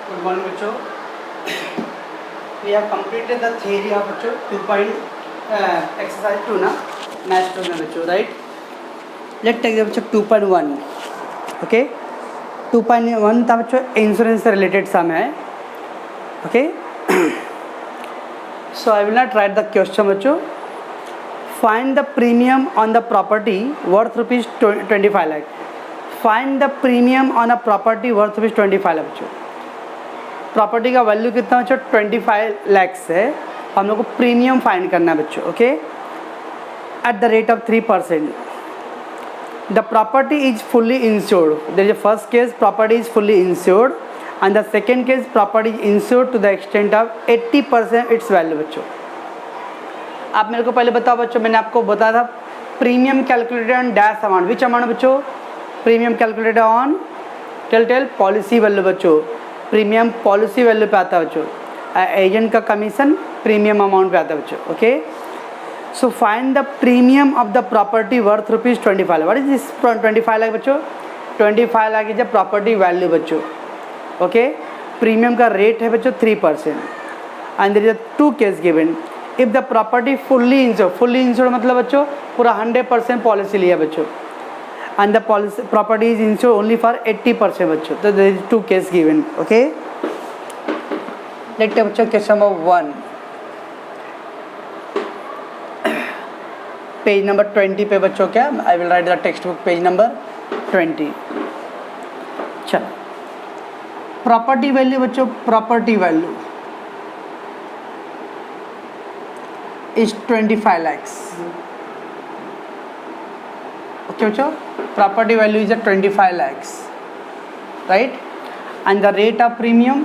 Good morning बच्चों. We have completed the theory of बच्चों 2 exercise 2 ना मैथ्स 2 में बच्चों, right? Let's take the बच्चों 2.1. Okay? 2.1 था बच्चों इंश्योरेंस से रिलेटेड सम है. Okay? So I will not write the question बच्चों. Find the premium on the property worth rupees 25 lakh. Find the premium on a property worth rupees 25 lakh बच्चों. Property का value कितना बच्चों 25 लैक्स है. हम लोग को प्रीमियम फाइंड करना है बच्चों. Okay, at the rate of 3%. The property is fully insured. There is a first case property is fully insured and the second case property is insured to the extent of 80% it's value बच्चों. आप मेरे को पहले बताओ बच्चों, मैंने आपको बताया था premium calculated on dash amount. Which amount बच्चों? Premium calculated on tell policy value बच्चों. प्रीमियम पॉलिसी वैल्यू पे आता है बच्चों. एजेंट का कमीशन प्रीमियम अमाउंट पे आता है बच्चों. Okay, so find the premium of the property worth rupees 25 lakh. What is this 25 lakh बच्चों? 25 lakh is the property value बच्चों. ओके, प्रीमियम का रेट है बच्चों 3% and there is 2 case given. If the property fully insured मतलब बच्चों पूरा 100% पॉलिसी लिया बच्चों and the policy property is insured only for 80% बच्चों. तो there is 2 case given. Okay, let's take बच्चों question number 1. पेज नंबर 20 पे बच्चों क्या I will write the text book page number 20. चलो, प्रॉपर्टी वैल्यू बच्चों, property value is 25 lakhs. Okay बच्चों, property value is at 25 lakhs, right? And the rate of premium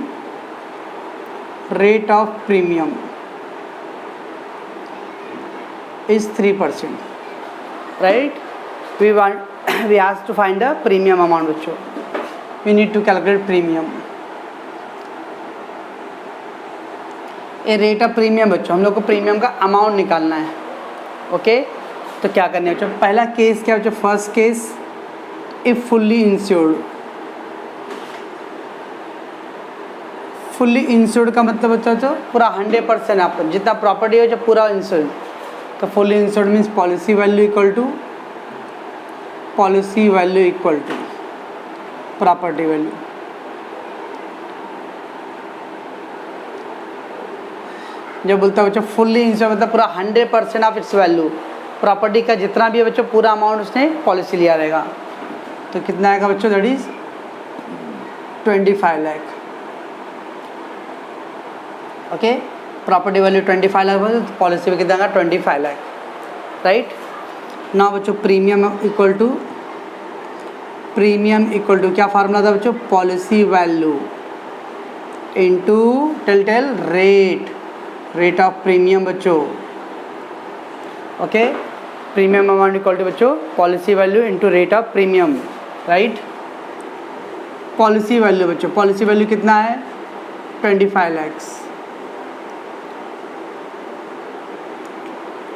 is 3%, right? We asked to find the premium amount बच्चों. We need to calculate premium. ये rate of premium बच्चों, हम लोग को premium का amount निकालना है. ओके, तो क्या करना है बच्चों? पहला केस क्या बच्चों? First case if fully insured. Fully insured का मतलब बच्चों पूरा 100% आपका जितना प्रॉपर्टी है बच्चों पूरा इंश्योर्ड. तो fully insured means policy value equal to property value. जब बोलता है बच्चों फुल्ली इंश्योर्ड मतलब पूरा 100% ऑफ इट्स वैल्यू. प्रॉपर्टी का जितना भी है बच्चों पूरा अमाउंट उसने पॉलिसी लिया रहेगा. तो कितना आएगा बच्चों? That is 25 lakh. Okay, property value 25 lakh तो पॉलिसी में कितना आएगा? 25 लाख, राइट. नाउ बच्चों प्रीमियम इक्वल टू क्या फार्मूला था बच्चों? Policy value into tell rate of premium बच्चों. Okay, premium amount equal to बच्चों policy value into rate of premium, right. Policy value बच्चों, पॉलिसी वैल्यू कितना है? 25 lakhs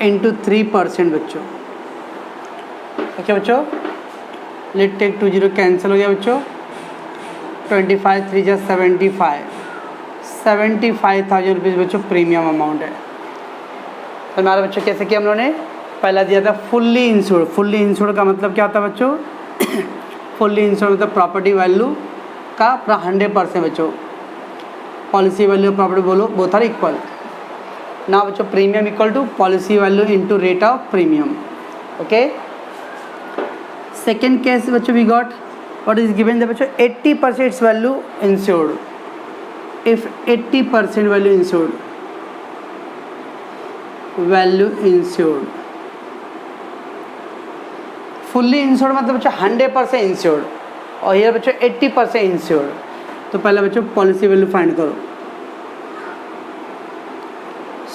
इनटू 3% बच्चों. ओके बच्चों, लेट टेक 20 कैंसिल हो गया बच्चों. 25 3 जा 75,000 रुपीज़ बच्चों प्रीमियम अमाउंट है. तो हमारा बच्चों कैसे किया हम लोगों ने? पहला दिया था फुल्ली इंश्योर्ड का मतलब क्या होता है बच्चों? फुल्ली इंश्योर्ड मतलब प्रॉपर्टी वैल्यू का पूरा 100% बच्चों. पॉलिसी वैल्यू प्रॉपर्टी बोलो बोथ आर इक्वल. ना बच्चों premium equal to policy value into rate of premium. Okay, second case बच्चों we got what is given the बच्चों 80% it's value insured. If 80% value insured fully insured मतलब बच्चों 100% insured और ये बच्चों 80% इंश्योर्ड. तो पहले बच्चों पॉलिसी वैल्यू फाइंड करो.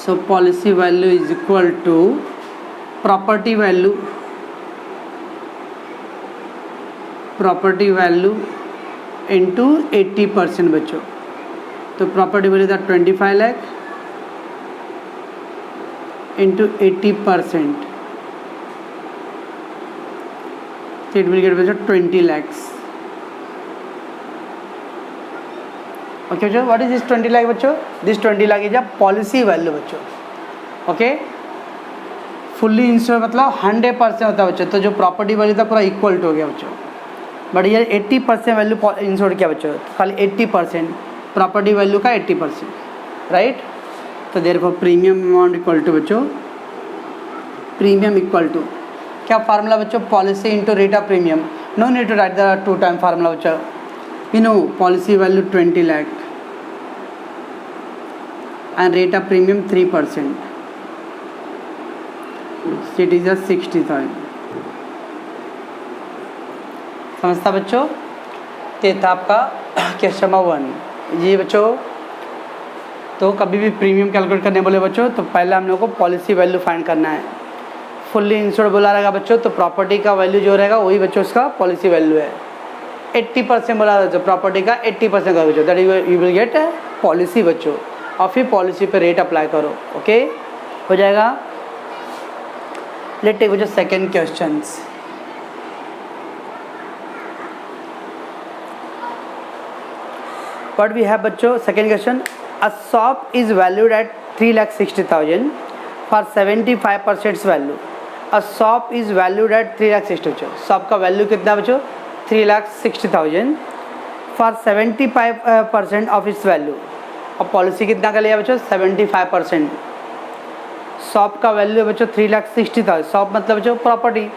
So policy value is equal to property value into 80% बच्चों. तो प्रॉपर्टी वैल्यू था 25 लाख इंटू 80%. तो इट विल गेट बच्चों 20 lakhs. ओके बच्चों, व्हाट इज दिस 20 लाख बच्चों? This 20 lakh is a policy value बच्चों। ओके, फुल्ली इंश्योर मतलब 100% होता है बच्चों, तो जो प्रॉपर्टी वैल्यू था पूरा इक्वल हो गया बच्चों। बट ये 80% वैल्यू इंश्योर किया बच्चों, तो खाली 80% प्रॉपर्टी वैल्यू का 80%, राइट। तो therefore premium amount equal to बच्चों, प्रीमियम इक्वल टू क्या फार्मूला बच्चों? Policy into rate of premium. No need to write the 2 time formula बच्चों। You know policy value 20 lakh and rate of premium 3%, so it is a 60,000। समझता बच्चों? ये था आपका question number 1 जी बच्चों। तो कभी भी प्रीमियम कैलकुलेट करने बोले बच्चों तो पहले हम लोग को पॉलिसी वैल्यू फाइंड करना है। फुल्ली इंश्योर्ड बोला रहेगा बच्चों तो प्रॉपर्टी का वैल्यू जो रहेगा वही बच्चों उसका पॉलिसी वैल्यू है। 80% बोला बच्चों प्रॉपर्टी का 80% का बच्चों, that you will get policy बच्चों, और फिर पॉलिसी पे रेट अप्लाई करो। ओके हो जाएगा। लेट टेक बच्चों second question. What we have बच्चों? Second question, a shop is valued at 3,60,000 for 75% value. A shop is valued at 3,60,000 बच्चों, शॉप का वैल्यू कितना बच्चों? 3,60,000 फॉर 75% ऑफ इट्स वैल्यू। और पॉलिसी कितना का लिया बच्चों? 75%। शॉप का वैल्यू है बच्चों 3,60,000। शॉप मतलब बच्चों प्रॉपर्टी,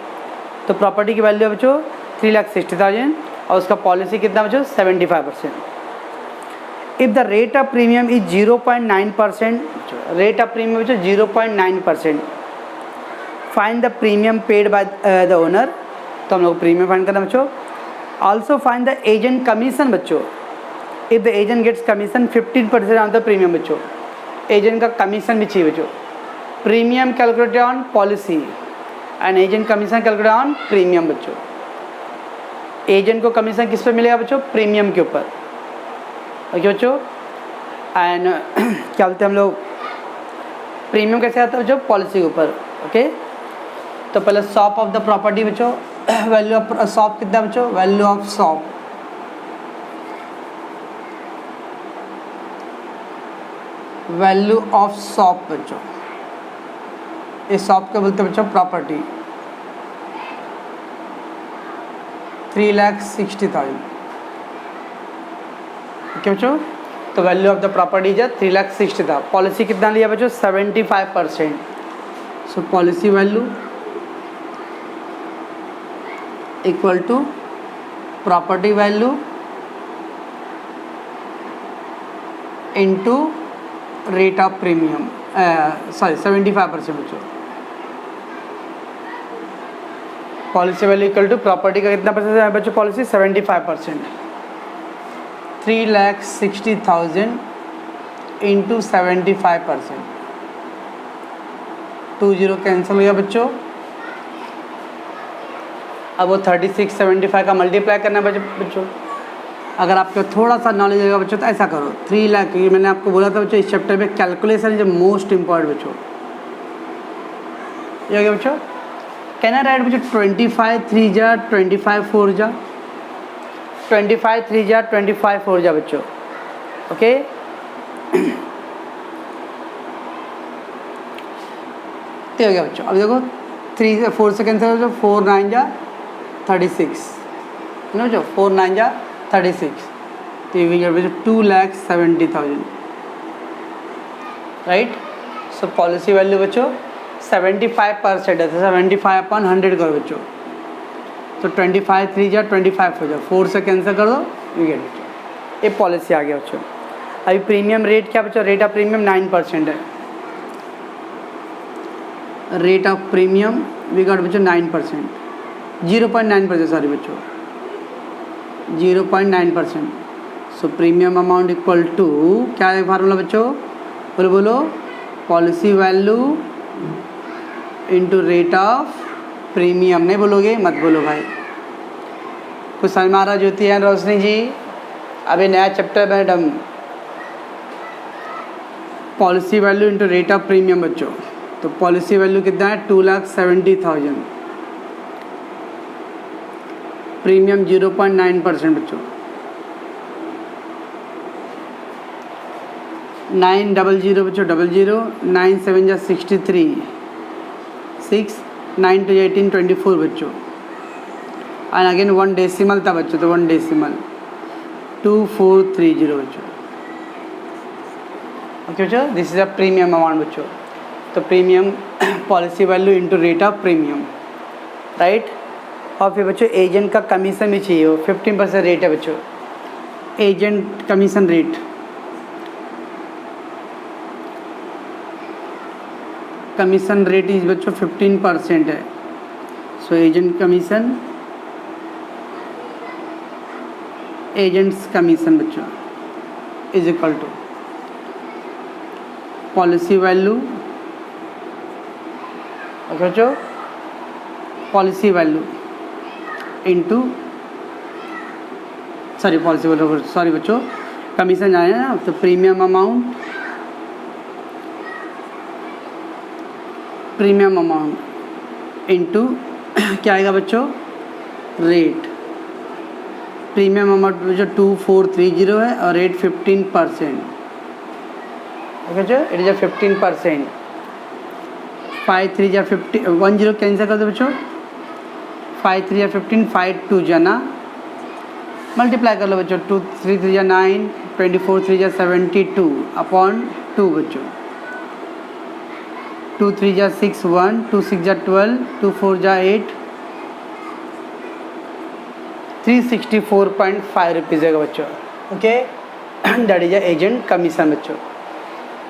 तो प्रॉपर्टी की वैल्यू है बच्चों 3,60,000 और उसका पॉलिसी कितना बच्चों? 75%। If the rate of premium is 0.9%, rate of premium बच्चों 0.9%, find the premium paid by the owner. तो हम लोग प्रीमियम फाइंड करना बच्चों। Also find the agent commission बच्चों। If the agent gets commission 15% on the premium बच्चों, agent का commission भी चाहिए बच्चों। Premium calculated on policy and agent commission calculated on premium बच्चों। एजेंट को कमीशन किस पे मिलेगा बच्चों? प्रीमियम के ऊपर। ओके बच्चों, एंड क्या बोलते हैं हम लोग, प्रीमियम कैसे आता है बच्चों? पॉलिसी के ऊपर। ओके, तो पहले शॉप ऑफ द प्रॉपर्टी बच्चों, वैल्यू ऑफ शॉप कितना बच्चों? Value of shop, value of shop बच्चों, इस शॉप के बोलते हैं बच्चों प्रॉपर्टी। 3,60,000। ओके बच्चों, तो value of the property is 3,60,000। Policy कितना लिया बच्चों? 75%। So policy value equal to property value into rate of premium, sorry 75% बच्चों। Policy value equal to property का कितना परसेंट है बच्चों? पॉलिसी 75%। 3,60,000 इंटू 75%, 20 कैंसिल हो गया बच्चों। अब वो 3675 का मल्टीप्लाई करना है बच्चों। अगर आपको थोड़ा सा नॉलेज रहेगा बच्चों तो ऐसा करो, 3 लाख, ये मैंने आपको बोला था बच्चों इस चैप्टर में कैलकुलेशन इज मोस्ट इम्पॉर्टेंट बच्चों। ये हो गया बच्चों। कैन आई राइट बच्चों 25 3 जा 25 4 जा, 25 3 जा 25 4 जा बच्चों। ओके, तो हो गया बच्चों। अब देखो 3 से 4 से कैंसिल बच्चों, 4 9 जा 36 ना बच्चों, 4 9 जा 36, तो ये will get 2,70,000, right. So policy value बच्चों 75% है, तो 75/100 करो बच्चों, तो 25 3 जा 25 हो जाओ, 4 से कैंसिल कर दो, यू गेट बच्चों, ये पॉलिसी आ गया बच्चों। अभी प्रीमियम रेट क्या बच्चों? रेट ऑफ प्रीमियम 9% है। Rate of premium we got बच्चों 9%, 0.9%, सॉरी बच्चों 0.9%। So premium amount equal to क्या है फार्मूला बच्चों? बोलो policy value into rate of premium. नहीं बोलोगे? मत बोलो भाई। कुछ समझ में आ रहा ज्योति है रोशनी जी? अभी नया chapter madam, policy value into rate of premium बच्चों। तो पॉलिसी वैल्यू कितना है? 2,70,000, प्रीमियम 0.9% बच्चों। 900 बच्चों 00, 9 7 जा 63, 6 9 2 18 24 बच्चों, एंड अगेन 1 डेसिमल था बच्चों, तो 1 डेसिमल 2430 बच्चों। ओके बच्चों, this is a premium amount बच्चों। तो premium policy value into rate of premium, right. और फिर बच्चों एजेंट का कमीशन भी चाहिए, वो 15% रेट है बच्चों, agent commission rate. Commission rate is बच्चों 15% है। So agent commission, agents commission बच्चों is equal to policy value. Okay बच्चों, पॉलिसी वैल्यू इंटू सॉरी बच्चों कमीशन आया ना, तो प्रीमियम अमाउंट इंटू क्या आएगा बच्चों, रेट। प्रीमियम अमाउंट जो 2430 है और रेट 15%। ओके बच्चों, इट इज अ 15%। 5 3 जा 50, 10 कैंसिल कर दो बच्चों, 5 3 जा 15, 5 2 जाना मल्टीप्लाई कर लो बच्चों, 2 3 3 जा 9, 24 3 जा 72 अपॉन 2 बच्चों, 2 3 जा 6 1, 2 6 जा 12, 2 4 जा 8, 364.5 रुपीज़ है बच्चों। Okay, that is agent commission बच्चों।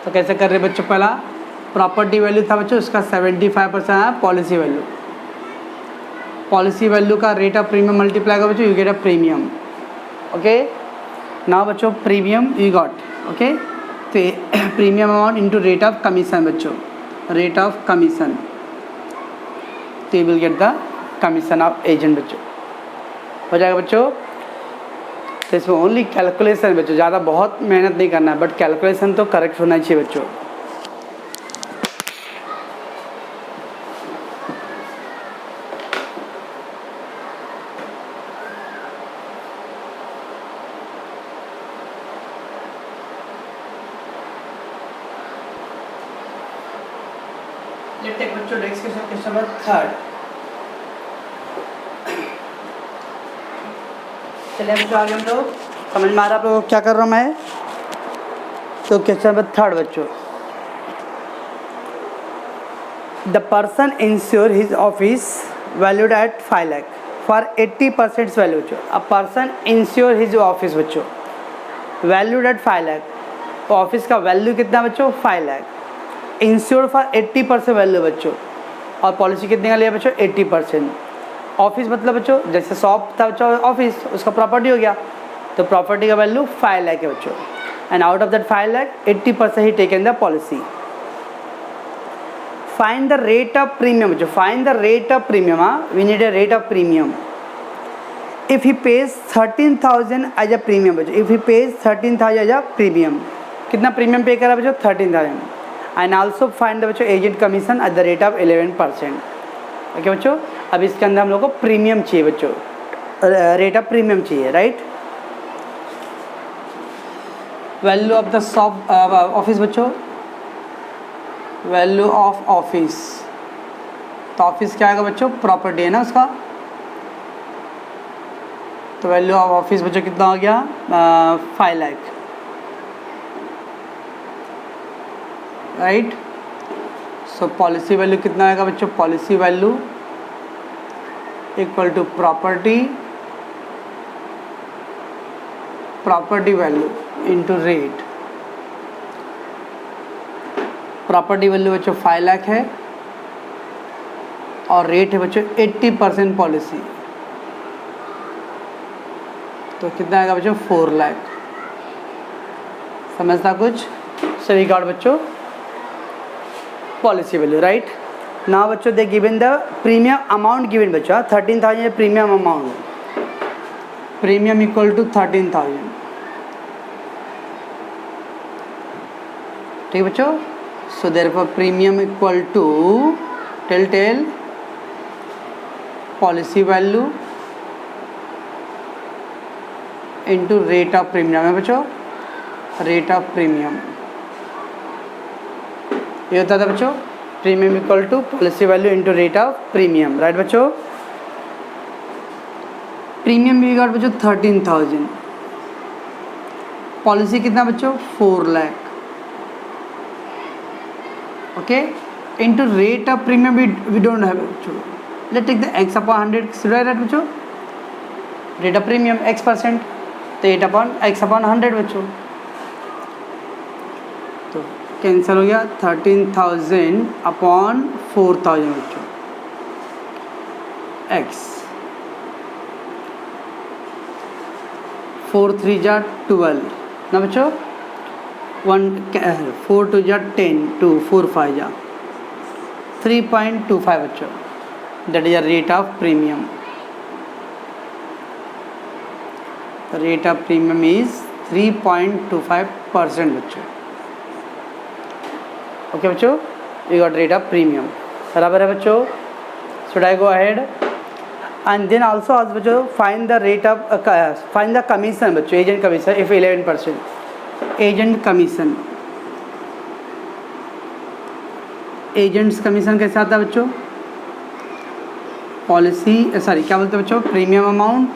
तो कैसे कर रहे बच्चों, पहला प्रॉपर्टी वैल्यू था बच्चों, उसका 75% आया पॉलिसी वैल्यू। पॉलिसी वैल्यू का रेट ऑफ प्रीमियम मल्टीप्लाई का बच्चों, you get a premium. Okay, now बच्चों प्रीमियम यू गॉट। ओके, तो premium amount into rate of commission बच्चों, रेट ऑफ कमीशन, तो you will get the commission of agent बच्चों। हो जाएगा बच्चों। तो इसमें ओनली कैलकुलेशन बच्चों, ज़्यादा बहुत मेहनत नहीं करना है, बट कैलकुलेशन तो करेक्ट होना चाहिए बच्चों। लेट्स टेक बच्चों नेक्स्ट क्वेश्चन नंबर 3। चलिए बच्चों आगे हम लोग, समझ में आ रहा है आप लोगों को क्या कर रहा हूँ मैं। तो क्वेश्चन नंबर 3 बच्चों, the person insure his office valued at 5 lakh for 80% value बच्चों। A person insure his office बच्चों वैल्यूड एट 5 लाख, तो ऑफिस का वैल्यू कितना बच्चों, 5 लाख। इंश्योर फॉर 80% वैल्यू बच्चों, और पॉलिसी कितने का लिया बच्चों, 80%। ऑफिस मतलब बच्चों जैसे शॉप था बच्चों, ऑफिस उसका प्रॉपर्टी हो गया, तो प्रॉपर्टी का वैल्यू 5 लाख है बच्चों, and out of that 5 lakh 80% he taken the policy. Find the rate of premium बच्चों, find the rate of premium, we need a rate of premium. If he pays 13,000 as a premium बच्चों, if he pays 13,000 as a premium, कितना premium pay करा बच्चों, 13,000। And also find the बच्चों agent commission at the rate of 11%। Okay बच्चों, अब इसके अंदर हम लोग को प्रीमियम चाहिए बच्चों, रेट ऑफ प्रीमियम चाहिए, right. Value of the shop office बच्चों, वैल्यू ऑफ ऑफिस, तो ऑफिस क्या आएगा बच्चों, प्रॉपर्टी है ना उसका, तो वैल्यू ऑफ ऑफिस बच्चों कितना हो गया, 5 lakh, right. So policy value कितना आएगा बच्चों, policy value equal to property value into rate. Property value बच्चों 5 लाख है और रेट है बच्चों 80% पॉलिसी, तो कितना आएगा बच्चों, 4 लाख। समझता कुछ, सही गॉट बच्चों पॉलिसी वैल्यू, राइट। नाउ बच्चों they given the premium amount given बच्चों, 13,000 premium amount, premium equal to 13,000, ठीक बच्चों। So therefore premium equal to tell policy value into rate of premium है बच्चों, रेट ऑफ प्रीमियम, ये होता था बच्चों premium equal to policy value into rate of premium, right बच्चों। प्रीमियम भी गॉट बच्चों 13,000, पॉलिसी कितना बच्चों 4 लाख, okay, into rate of premium we don't have बच्चों, let take the x upon 100, right बच्चों, रेट ऑफ प्रीमियम x%, तो x upon 100 बच्चों, तो कैंसिल हो गया 13,000 अपॉन 4,000 बच्चों, x 4 3 जा 12 ना बच्चों, 4 2 जा 10, 2 4 5 जा 3.25 बच्चों, that is the rate of premium. The rate of premium is 3.25% बच्चों, ओके बच्चों, you got rate of premium, बराबर है बच्चों। should I go ahead and then also बच्चों find the rate of find the commission बच्चों, agent commission if 11%, agent commission, agents commission कैसे आता है बच्चों, पॉलिसी सॉरी क्या बोलते हैं बच्चों, premium amount,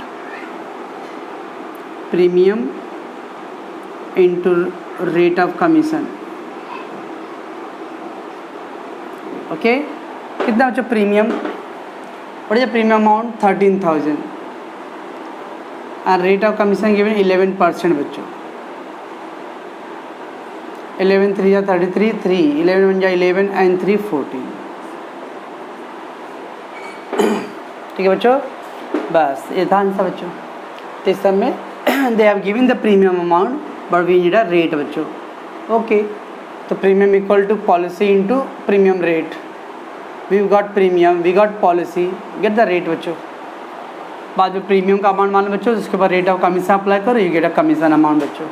premium into rate of commission, okay. कितना बच्चों प्रीमियम, और ये प्रीमियम अमाउंट 13,000 और रेट ऑफ कमीशन गिवन 11% बच्चों, 11 3 जा 33, 3 11 1 जा 11 एंड 3 14, ठीक है बच्चों, बस ये था आंसर बच्चों। तो इस सब में they have given the premium amount but we need a rate बच्चों, ओके। तो premium equal to policy into premium rate, we got premium, we got policy, get the rate बच्चों। बाद में प्रीमियम का अमाउंट मालूम बच्चों, उसके बाद रेट ऑफ कमीशन अप्लाई करो, you get a commission amount बच्चों,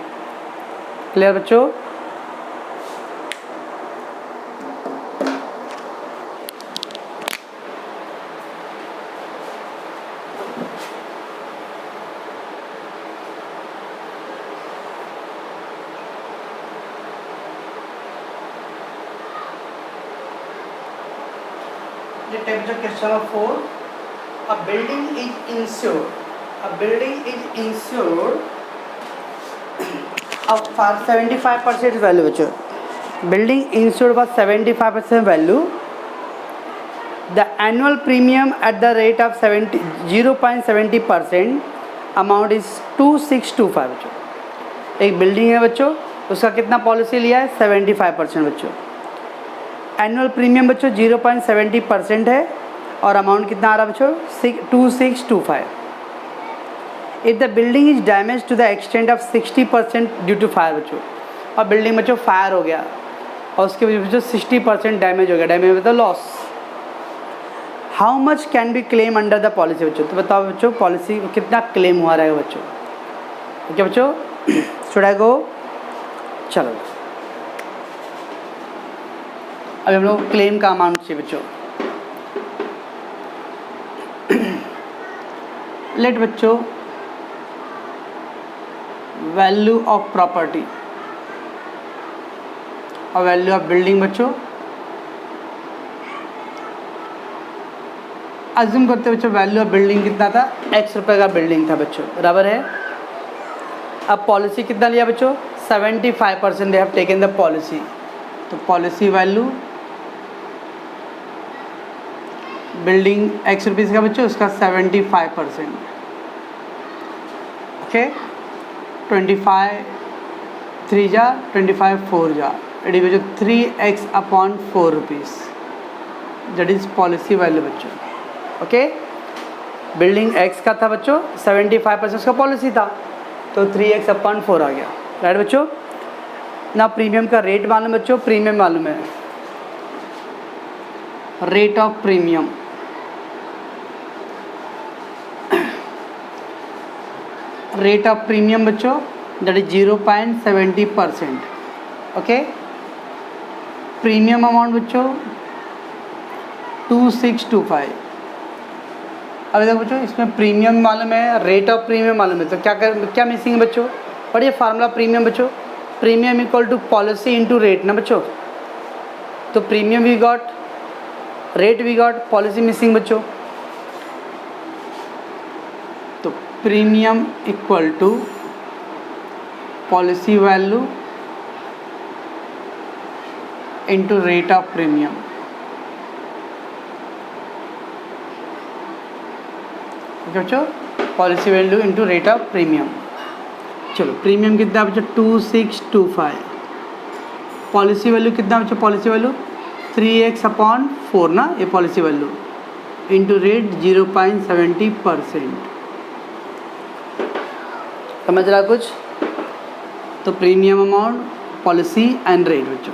क्लियर बच्चों। Temperature question of 4, a building is insured for 75% value बच्चों, building insured for 75% value, the annual premium at the rate of 0.70% amount is 2625 बच्चों। एक building है बच्चों, उसका कितना पॉलिसी लिया है 75% बच्चों, एनुअल प्रीमियम बच्चों 0.70% है और अमाउंट कितना आ रहा है बच्चों 2625। If the building is damage to the extent of 60% due to fire बच्चों, और बिल्डिंग बच्चों फायर हो गया और उसके वजह बच्चों 60% डैमेज हो गया, डैमेज मतलब loss, how much can be claim under the policy बच्चों। तो बताओ बच्चों पॉलिसी कितना क्लेम हुआ रहेगा बच्चों, ओके बच्चों। शुड आई गो, चलो अभी हम लोग क्लेम का अमाउंट चाहिए बच्चों। लेट बच्चों वैल्यू ऑफ प्रॉपर्टी और वैल्यू ऑफ बिल्डिंग बच्चों, अज्यूम करते बच्चों वैल्यू ऑफ बिल्डिंग कितना था, x रुपये का बिल्डिंग था बच्चों, बराबर है। अब पॉलिसी कितना लिया बच्चों 75%, they have taken the policy, तो policy value building x rupees का बच्चों, उसका 75%, ओके। 25 3 जा 25 4 जा एडी बच्चों 3x upon 4 rupees, that is policy value बच्चों, ओके। बिल्डिंग x का था बच्चों, 75% उसका पॉलिसी था, तो 3x अपॉन 4 आ गया, राइट बच्चों। ना प्रीमियम का रेट मालूम बच्चों, प्रीमियम मालूम है, rate of premium, rate of premium बच्चों that is 0.70%, okay. Premium amount बच्चों 2625। अब देखो बच्चों इसमें प्रीमियम मालूम है, रेट ऑफ प्रीमियम मालूम है, तो क्या मिसिंग है बच्चों, पढ़िए फार्मूला प्रीमियम बच्चों, premium equal to policy into rate ना बच्चों, तो premium we got, rate we got, policy missing बच्चों। तो premium equal to policy value into rate of premium. बच्चों policy value into rate of premium. चलो premium कितना बच्चों 2625, पॉलिसी वैल्यू कितना बच्चों, पॉलिसी वैल्यू 3x/4 ना, ये पॉलिसी वैल्यू इंटू रेट 0.70%। समझ रहा कुछ? तो premium amount, policy and rate बच्चों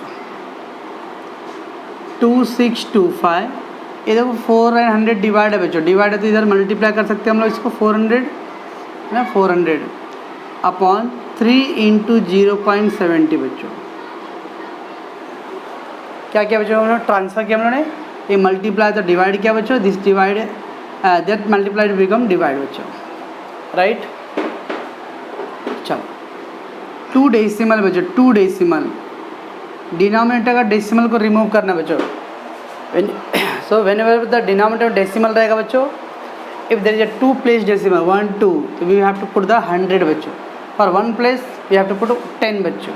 2625, ये देखो 400 डिवाइड है बच्चों, डिवाइड है तो इधर मल्टीप्लाई कर सकते हैं हम लोग इसको, 400 ना, 400/3 इंटू 0.70 बच्चों। क्या क्या बच्चों हम लोग ट्रांसफर किया हम लोगों ने, ये मल्टीप्लाई तो डिवाइड किया बच्चों, this divide that multiplied become divide बच्चों, राइट। चलो 2 डेसिमल बच्चों, 2 डेसिमल, डिनोमिनेटर का डेसिमल को रिमूव करना बच्चों। So whenever the denominator decimal रहेगा बच्चों, if there is a 2 place decimal 1 2, तो we have to put the 100 बच्चों, for 1 place we have to put 10 बच्चों।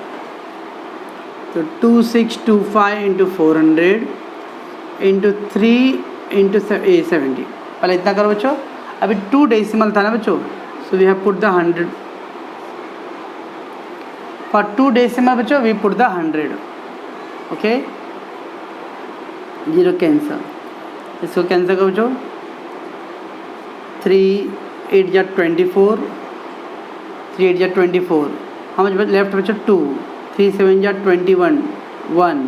तो 2625 इंटू 400 इंटू 3 इंटू 70, पहले इतना करो बच्चों, अभी 2 डेसिमल था ना बच्चों, so we have put the 100, for 2 decimal बच्चों we put the 100, okay. 0 cancel, इसको कैंसिल करो बच्चों, 3 8 जा 24, 3 8 जा 24, how much लेफ्ट बच्चों 2, 3 7 जा 21, 1,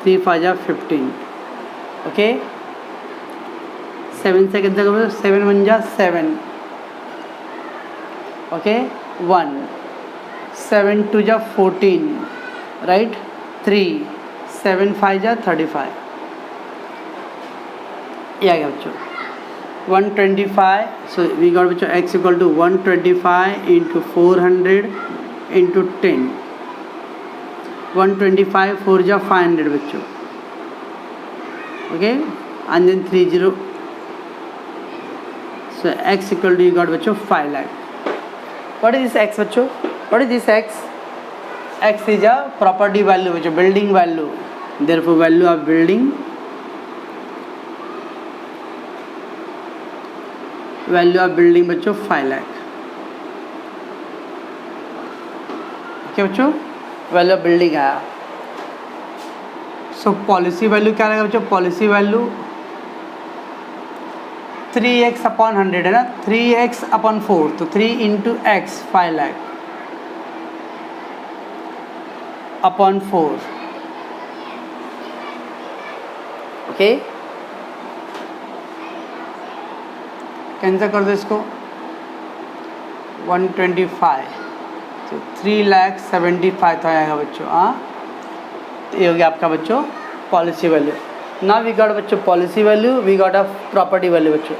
3 5 जा 15, ओके। 7 से कैंसिल करो, 7 1 जा 7, ओके, 1, 7 2 जा 14, राइट, 3 7 5 जा 35, ये आ गया बच्चों 125। सो वी गॉट बच्चों x equal to 125 into 400 into 10, 125 4 जा 500 बच्चों, okay, and then 30। So x equal to you got बच्चों 5 lakh. What is this x बच्चों, what is this x? x is a property value बच्चों, building value, therefore value of building, value of building बच्चों 5 lakh, okay बच्चों, value of building आया। So policy value क्या रहेगा बच्चों, policy value 3x/100 है ना, 3x/4, तो 3 into x 5 lakh upon 4, okay. Cancel कर दो इसको, 125, तो 3,75,000 तो आएगा बच्चों, हाँ। तो ये हो गया आपका बच्चों पॉलिसी वैल्यू। ना वी गॉट बच्चों policy value, we got a property value बच्चों,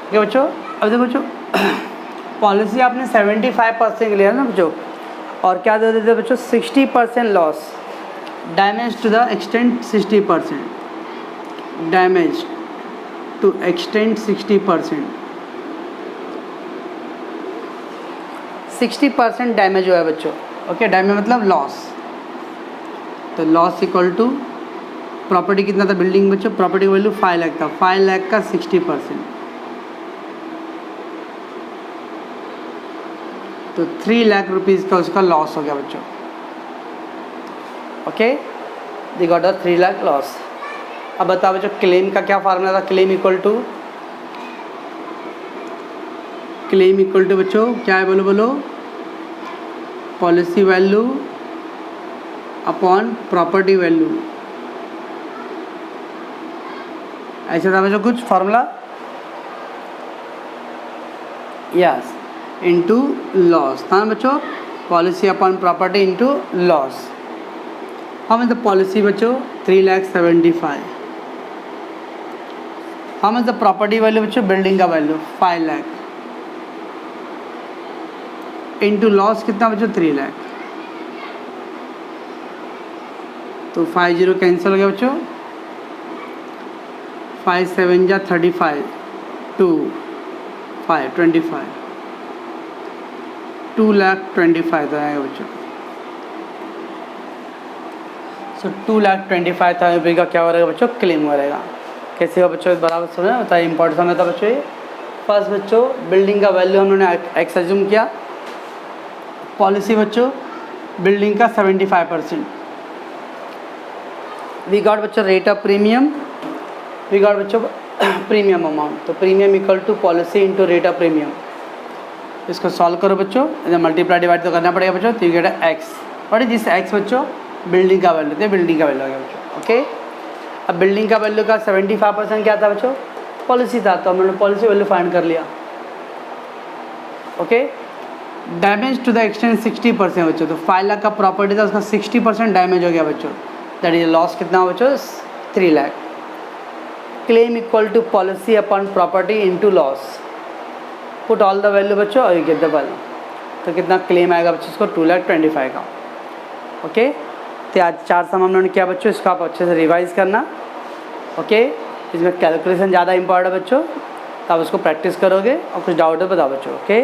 ठीक है बच्चों। अब देखो बच्चों पॉलिसी आपने 75% लिया ना बच्चों, और क्या दे देते बच्चों 60% loss, damage to the extent 60%, damage to extend 60%, 60% damage हुआ है बच्चों, ओके। डैमेज मतलब लॉस, तो लॉस इक्वल टू प्रॉपर्टी कितना था बिल्डिंग बच्चों, प्रॉपर्टी वैल्यू 5 लाख था, 5 लाख का 60%, तो 3 लाख रुपीज़ का उसका लॉस हो गया बच्चों, okay. The got a 3 lakh loss. अब बताओ बच्चों क्लेम का क्या फार्मूला था, क्लेम इक्वल टू बच्चों क्या है, बोलो बोलो, policy value upon property value, ऐसा था बच्चों कुछ फार्मूला, यस, इनटू लॉस था ना बच्चों, policy upon property into loss. हम द पॉलिसी बच्चों 3,75,000, हम द प्रॉपर्टी वैल्यू बच्चों बिल्डिंग का वैल्यू 5 लाख, इनटू लॉस कितना बच्चों 3 लाख, तो 5 0 कैंसिल हो गया बच्चों, 5 7 जा 35, 2 5 25, 2,25,000 आएगा बच्चों। सो 2,25,000 रुपये का क्या हो रहेगा बच्चों, क्लेम हो रहेगा। कैसे हो बच्चों, बराबर समझना बताइए, इंपॉर्टेंट समझ था बच्चों ये। फर्स्ट बच्चों बिल्डिंग का वैल्यू हम लोगों ने एक्स एज्यूम किया, पॉलिसी बच्चों बिल्डिंग का 75%, वी गॉट बच्चों rate of premium, we got बच्चों प्रीमियम अमाउंट, तो premium equal to policy into rate of premium. इसको सॉल्व करो बच्चों, इधर मल्टीप्लाई डिवाइड तो करना पड़ेगा बच्चों, तो यू गेट एक्स, और दिस एक्स बच्चों बिल्डिंग का वैल्यू थे, बिल्डिंग का वैल्यू आ गया बच्चों। ओके, अब बिल्डिंग का वैल्यू का 75% क्या था बच्चों, पॉलिसी था, तो हमने पॉलिसी वैल्यू फाइंड कर लिया। Okay, damage to the extent 60% बच्चों, तो 5 लाख का प्रॉपर्टी था, उसका 60% डैमेज हो गया बच्चों, दैट इज लॉस कितना हो बच्चों, 3 lakh. Claim equal to policy upon property into loss, put all the value बच्चों और यू गेट द वैल्यू, तो कितना क्लेम आएगा बच्चों इसको, 2,25,000 का। ओके, तो आज 4 सम हम लोगों ने किया बच्चों, इसको आप अच्छे से रिवाइज करना। ओके, इसमें कैलकुलेशन ज़्यादा इंपॉर्टेंट है बच्चों, तो आप उसको प्रैक्टिस करोगे और कुछ डाउट है बताओ बच्चों। ओके।